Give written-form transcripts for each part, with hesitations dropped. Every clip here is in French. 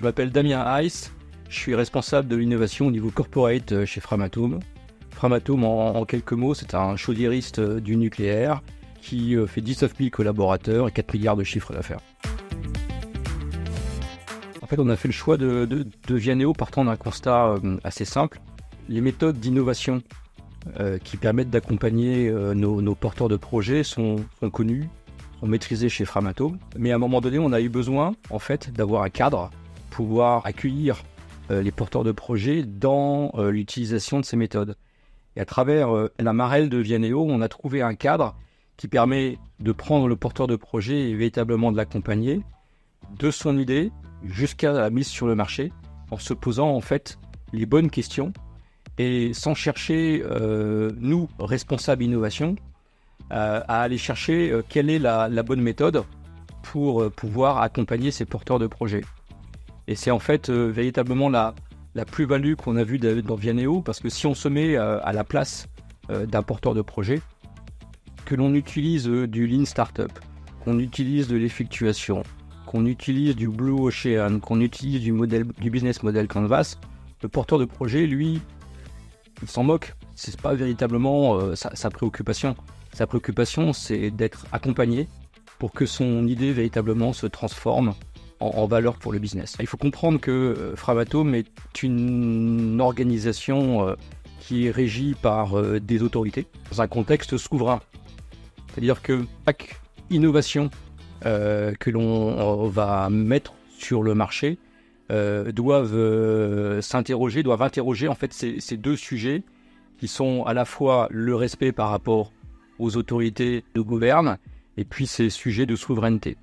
Je m'appelle Damien Heiss, je suis responsable de l'innovation au niveau corporate chez Framatome. Framatome, en quelques mots, c'est un chaudiériste du nucléaire qui fait 19 000 collaborateurs et 4 milliards de chiffre d'affaires. En fait, on a fait le choix de Vianeo partant d'un constat assez simple. Les méthodes d'innovation qui permettent d'accompagner nos porteurs de projets sont connues, sont maîtrisées chez Framatome. Mais à un moment donné, on a eu besoin en fait, d'avoir un cadre pour pouvoir accueillir les porteurs de projets dans l'utilisation de ces méthodes. Et à travers la marelle de Vianeo, on a trouvé un cadre qui permet de prendre le porteur de projet et véritablement de l'accompagner de son idée jusqu'à la mise sur le marché en se posant en fait les bonnes questions et sans chercher, nous, responsables innovation, à aller chercher quelle est la bonne méthode pour pouvoir accompagner ces porteurs de projets. Et c'est en fait véritablement la plus-value qu'on a vue dans Vianeo, parce que si on se met à la place d'un porteur de projet, que l'on utilise du Lean Startup, qu'on utilise de l'effectuation, qu'on utilise du Blue Ocean, qu'on utilise du business model Canvas, le porteur de projet, lui, il s'en moque. C'est pas véritablement sa préoccupation. Sa préoccupation, c'est d'être accompagné pour que son idée véritablement se transforme en valeur pour le business. Il faut comprendre que Framatome est une organisation qui est régie par des autorités dans un contexte souverain. C'est-à-dire que chaque innovation que l'on va mettre sur le marché doivent interroger en fait ces deux sujets qui sont à la fois le respect par rapport aux autorités de gouverne et puis ces sujets de souveraineté.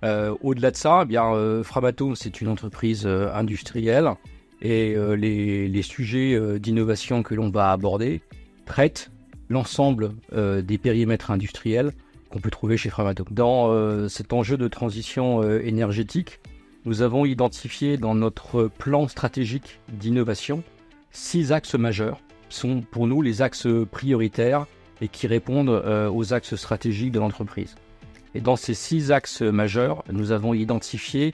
Au-delà de ça, Framatome, c'est une entreprise industrielle et les sujets d'innovation que l'on va aborder traitent l'ensemble des périmètres industriels qu'on peut trouver chez Framatome. Dans cet enjeu de transition énergétique, nous avons identifié dans notre plan stratégique d'innovation 6 axes majeurs qui sont pour nous les axes prioritaires et qui répondent aux axes stratégiques de l'entreprise. Et dans ces 6 axes majeurs, nous avons identifié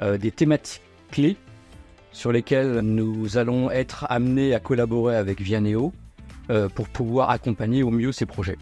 des thématiques clés sur lesquelles nous allons être amenés à collaborer avec Vianeo pour pouvoir accompagner au mieux ces projets.